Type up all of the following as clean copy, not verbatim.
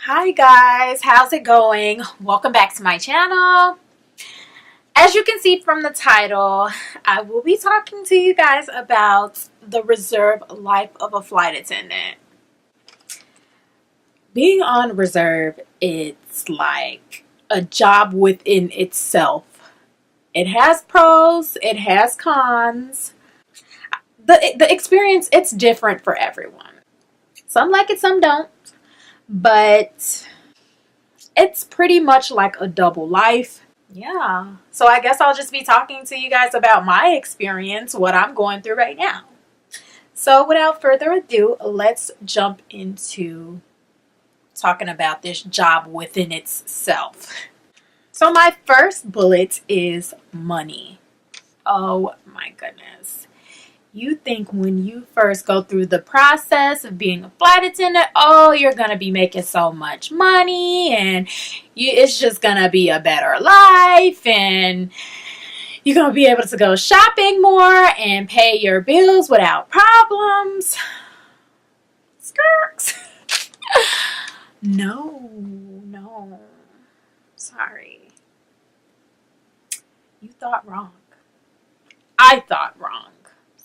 Hi guys, how's it going? Welcome back to my channel. As you can see from the title, I will be talking to you guys about the reserve life of a flight attendant. Being on reserve, it's like a job within itself. It has pros, it has cons. The experience, it's different for everyone. Some like it, some don't. But it's pretty much like a double life. Yeah. So I guess I'll just be talking to you guys about my experience, what I'm going through right now. So without further ado, let's jump into talking about this job within itself. So my first bullet is money. Oh my goodness. You think when you first go through the process of being a flight attendant, oh, you're going to be making so much money and it's just going to be a better life and you're going to be able to go shopping more and pay your bills without problems. Skirks. No. Sorry. You thought wrong. I thought wrong.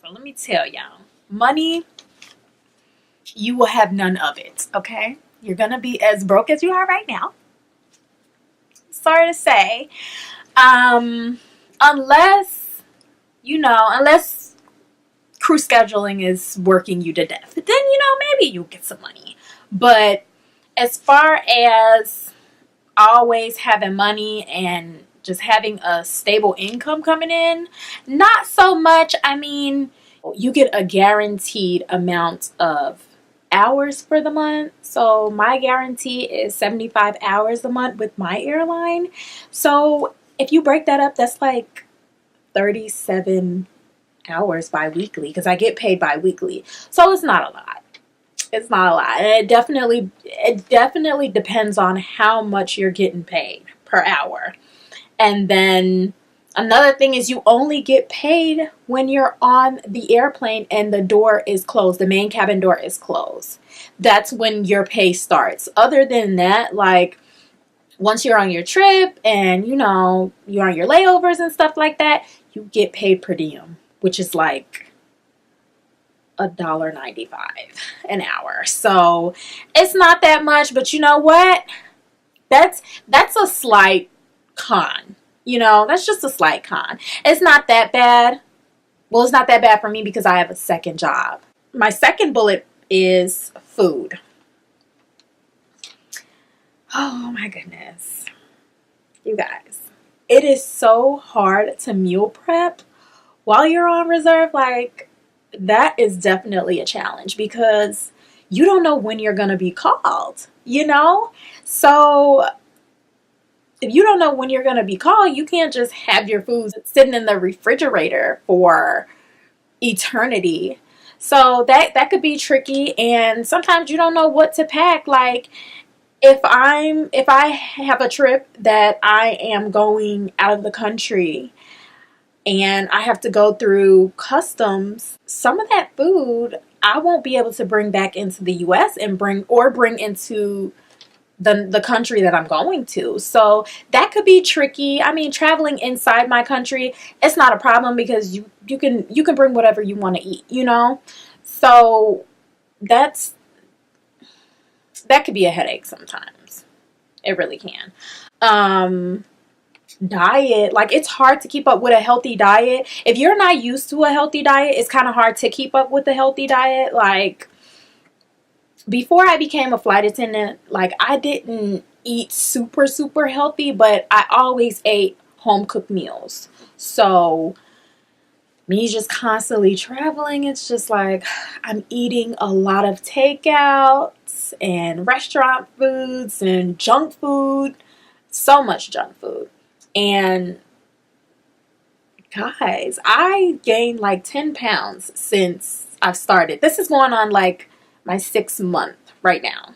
So let me tell y'all, money, you will have none of it, okay? You're going to be as broke as you are right now. Sorry to say. Unless crew scheduling is working you to death. Then, maybe you'll get some money. But as far as always having money and just having a stable income coming in, not so much. I mean, you get a guaranteed amount of hours for the month. So my guarantee is 75 hours a month with my airline. So if you break that up, that's like 37 hours bi-weekly because I get paid bi-weekly. So it's not a lot. It's not a lot. And it definitely depends on how much you're getting paid per hour. And then another thing is you only get paid when you're on the airplane and the door is closed. The main cabin door is closed. That's when your pay starts. Other than that, like once you're on your trip and you're on your layovers and stuff like that, you get paid per diem, which is like $1.95 an hour. So it's not that much, but you know what? That's a slight con. That's just a slight con. It's not that bad. Well, it's not that bad for me because I have a second job. My second bullet is food. Oh my goodness. You guys, it is so hard to meal prep while you're on reserve. Like, that is definitely a challenge because you don't know when you're going to be called, So if you don't know when you're going to be called, you can't just have your food sitting in the refrigerator for eternity. So that could be tricky. And sometimes you don't know what to pack. Like if I have a trip that I am going out of the country and I have to go through customs, some of that food I won't be able to bring back into the US and bring into the country that I'm going to. So that could be tricky. I mean, traveling inside my country, it's not a problem because you can bring whatever you want to eat, So that could be a headache sometimes. It really can. Diet, like it's hard to keep up with a healthy diet. If you're not used to a healthy diet, it's kind of hard to keep up with a healthy diet. Like before I became a flight attendant, like I didn't eat super, super healthy, but I always ate home cooked meals. So me just constantly traveling, it's just like I'm eating a lot of takeouts and restaurant foods and junk food, so much junk food. And guys, I gained like 10 pounds since I've started. This is going on like my 6th month right now.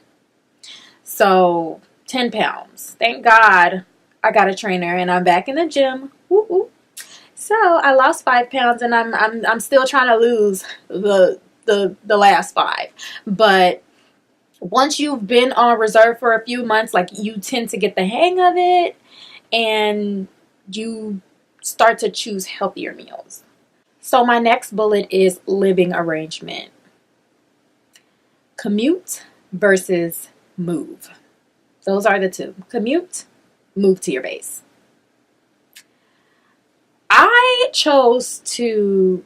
So 10 pounds. Thank God I got a trainer and I'm back in the gym. Woo-woo. So I lost 5 pounds and I'm still trying to lose the last 5. But once you've been on reserve for a few months, like, you tend to get the hang of it, and you start to choose healthier meals. So my next bullet is living arrangement. Commute versus move. Those are the two. Commute, move to your base. I chose to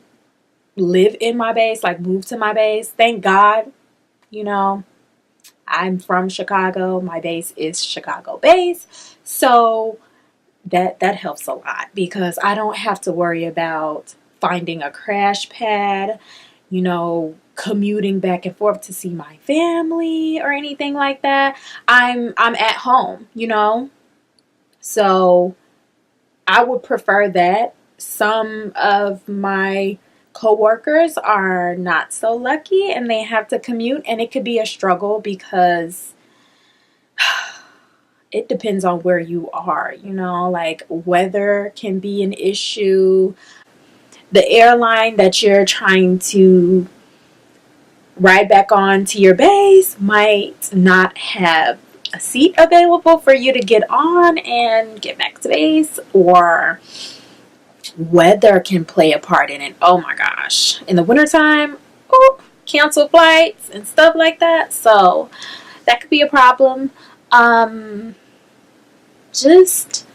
live in my base, like move to my base. Thank God, you know, I'm from Chicago. My base is Chicago base. So that helps a lot, because I don't have to worry about finding a crash pad, commuting back and forth to see my family or anything like that. I'm at home, So I would prefer that. Some of my coworkers are not so lucky and they have to commute, and it could be a struggle because it depends on where you are, like weather can be an issue. The airline that you're trying to ride back on to your base might not have a seat available for you to get on and get back to base, or weather can play a part in it. Oh my gosh. In the wintertime, cancel flights and stuff like that. So that could be a problem. Just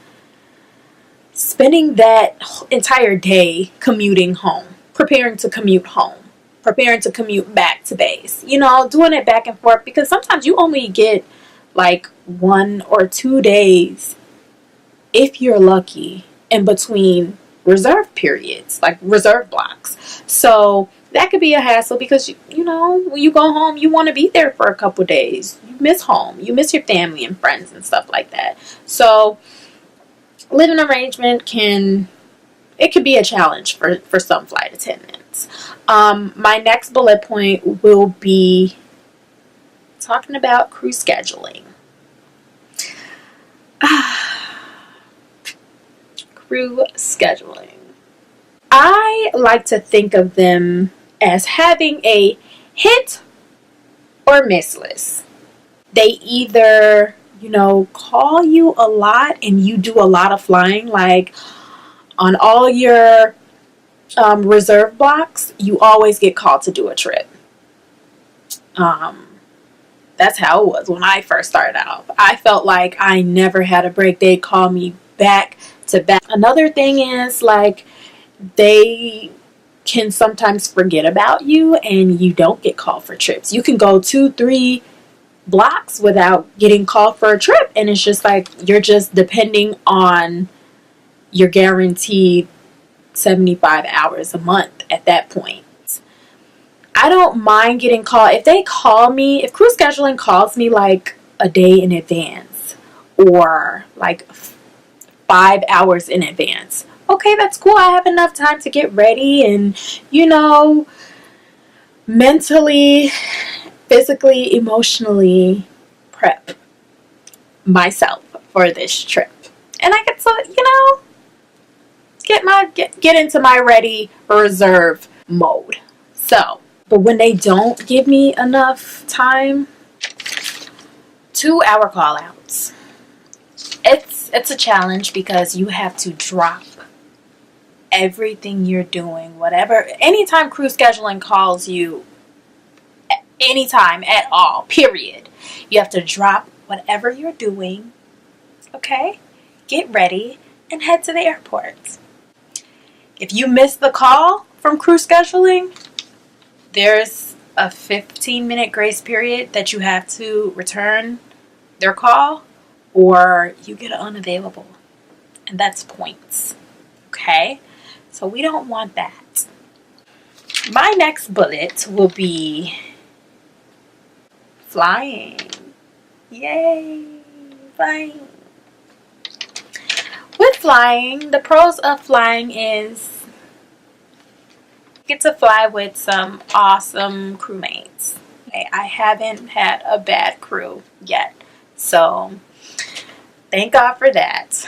spending that entire day commuting home, preparing to commute home, preparing to commute back to base, doing it back and forth, because sometimes you only get like 1 or 2 days, if you're lucky, in between reserve periods, like reserve blocks. So that could be a hassle, because when you go home, you want to be there for a couple days. You miss home, you miss your family and friends and stuff like that. So living arrangement can be a challenge for some flight attendants. My next bullet point will be talking about crew scheduling. Crew scheduling. I like to think of them as having a hit or miss list. They either, call you a lot and you do a lot of flying, like on all your reserve blocks, you always get called to do a trip. That's how it was when I first started out. I felt like I never had a break. They'd call me back to back. Another thing is, like, they can sometimes forget about you and you don't get called for trips. You can go 2-3 blocks without getting called for a trip, and it's just like you're just depending on your guaranteed 75 hours a month at that point. I don't mind getting called. If they call me, if crew scheduling calls me like a day in advance or like 5 hours in advance, okay, that's cool. I have enough time to get ready and, mentally, physically, emotionally prep myself for this trip. And I get to, get into my ready reserve mode. So, but when they don't give me enough time, 2-hour call outs. It's a challenge, because you have to drop everything you're doing, whatever. Anytime crew scheduling calls you, anytime at all, period, you have to drop whatever you're doing, okay? Get ready and head to the airport. If you miss the call from crew scheduling, there's a 15-minute grace period that you have to return their call, or you get unavailable, and that's points. Okay, so we don't want that. My next bullet will be flying. Yay, flying. With flying, the pros of flying is you get to fly with some awesome crewmates. Okay, I haven't had a bad crew yet, so thank God for that.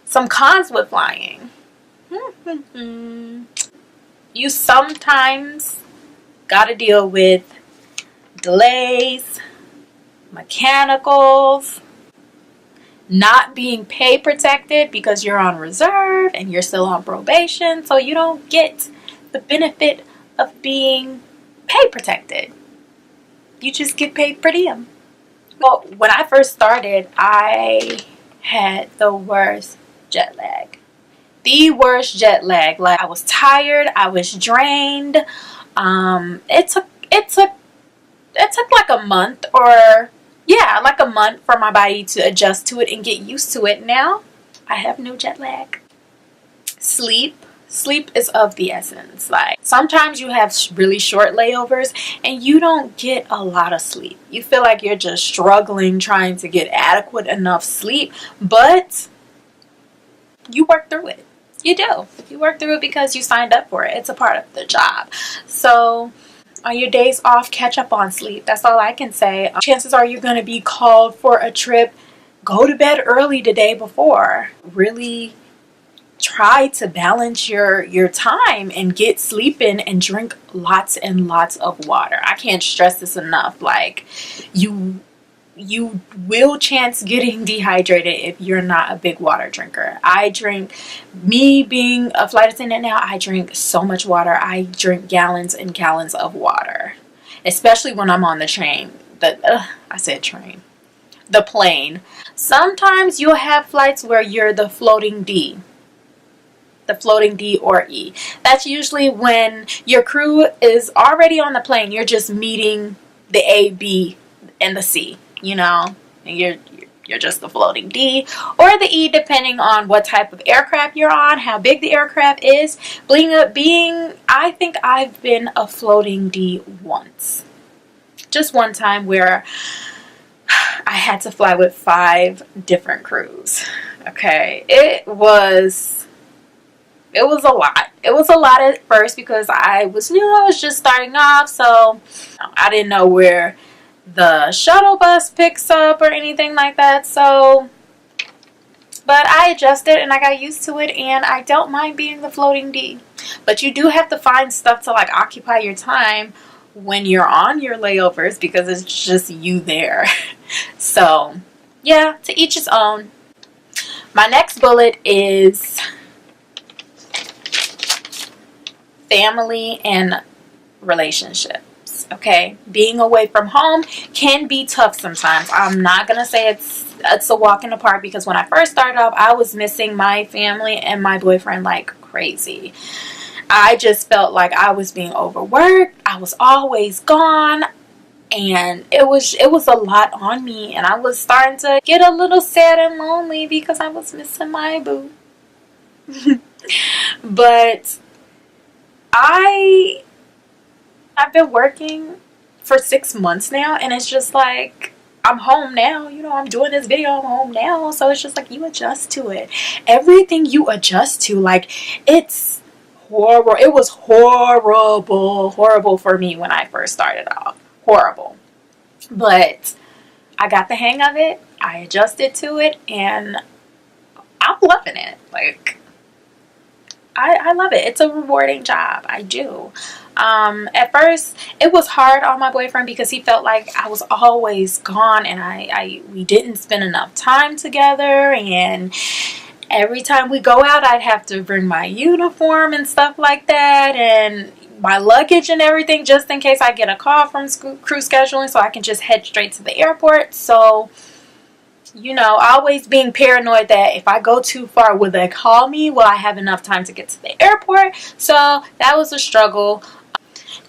Some cons with flying. You sometimes got to deal with delays, mechanicals, not being pay protected because you're on reserve and you're still on probation, so you don't get the benefit of being pay protected. You just get paid per diem. Well, when I first started, I had the worst jet lag. The worst jet lag. Like, I was tired, I was drained. It took like a month, or yeah, like a month for my body to adjust to it and get used to it. Now I have no jet lag. Sleep is of the essence. Like, sometimes you have really short layovers and you don't get a lot of sleep. You feel like you're just struggling trying to get adequate enough sleep, but you work through it. You do. You work through it because you signed up for it. It's a part of the job. So on your days off, catch up on sleep. That's all I can say. Chances are you're going to be called for a trip. Go to bed early the day before. Really try to balance your time and get sleep in, and drink lots and lots of water. I can't stress this enough. Like, you will chance getting dehydrated if you're not a big water drinker. Me being a flight attendant now, I drink so much water. I drink gallons and gallons of water, especially when I'm on the train. The plane. Sometimes you'll have flights where you're the floating D or E. That's usually when your crew is already on the plane. You're just meeting the A, B, and the C, and you're just the floating D or the E, depending on what type of aircraft you're on, how big the aircraft is. I think I've been a floating D once. Just one time where I had to fly with 5 different crews. Okay, it was a lot. It was a lot at first because I was new. I was just starting off, so I didn't know where the shuttle bus picks up or anything like that. So, but I adjusted and I got used to it, and I don't mind being the floating D. But you do have to find stuff to like occupy your time when you're on your layovers, because it's just you there. So, yeah, to each his own. My next bullet is family and relationships. Okay, being away from home can be tough sometimes. I'm not gonna say it's a walk in the park, because when I first started off, I was missing my family and my boyfriend like crazy. I just felt like I was being overworked. I was always gone, and it was a lot on me, and I was starting to get a little sad and lonely because I was missing my boo. But I've been working for 6 months now, and it's just like, I'm home now. I'm doing this video, I'm home now. So it's just like, you adjust to it. Everything you adjust to, like, it's horrible. It was horrible for me when I first started off. Horrible. But I got the hang of it. I adjusted to it, and I'm loving it. Like, I love it. It's a rewarding job. I do. At first, it was hard on my boyfriend because he felt like I was always gone, and we didn't spend enough time together. And every time we go out, I'd have to bring my uniform and stuff like that, and my luggage and everything, just in case I get a call from crew scheduling, so I can just head straight to the airport. So, always being paranoid that if I go too far, will they call me? Will I have enough time to get to the airport? So that was a struggle.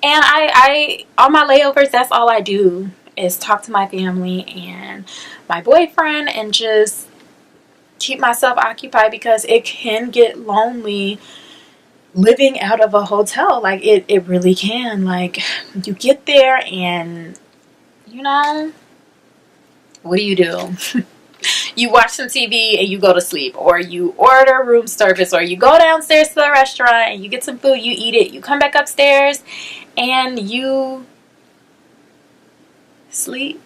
And I on my layovers, that's all I do is talk to my family and my boyfriend, and just keep myself occupied, because it can get lonely living out of a hotel. Like, it really can. Like, you get there and, what do? You watch some TV and you go to sleep, or you order room service, or you go downstairs to the restaurant and you get some food, you eat it, you come back upstairs and you sleep.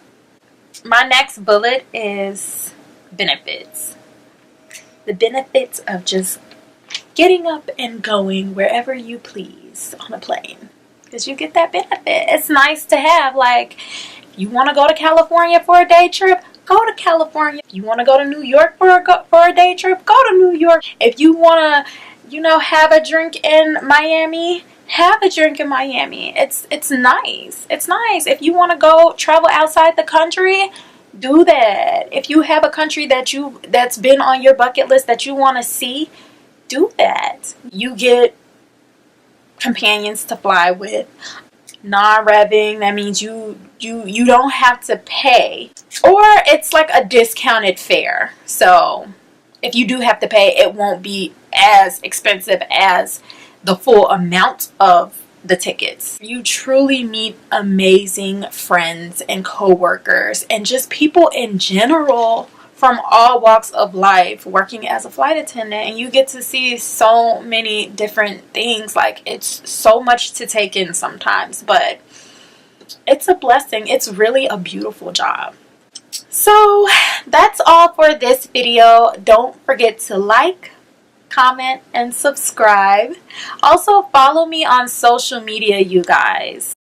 My next bullet is benefits. The benefits of just getting up and going wherever you please on a plane. because you get that benefit. It's nice to have, like, you want to go to California for a day trip, go to California. If you want to go to New York for a day trip, go to New York. If you want to, have a drink in Miami, have a drink in Miami. It's nice. It's nice. If you want to go travel outside the country, do that. If you have a country that's been on your bucket list that you want to see, do that. You get companions to fly with. Non-revving, that means you don't have to pay, or it's like a discounted fare. So if you do have to pay, it won't be as expensive as the full amount of the tickets. You truly meet amazing friends and co-workers and just people in general from all walks of life working as a flight attendant, and you get to see so many different things. Like, it's so much to take in sometimes, but it's a blessing. It's really a beautiful job. So that's all for this video. Don't forget to like, comment, and subscribe. Also follow me on social media, you guys.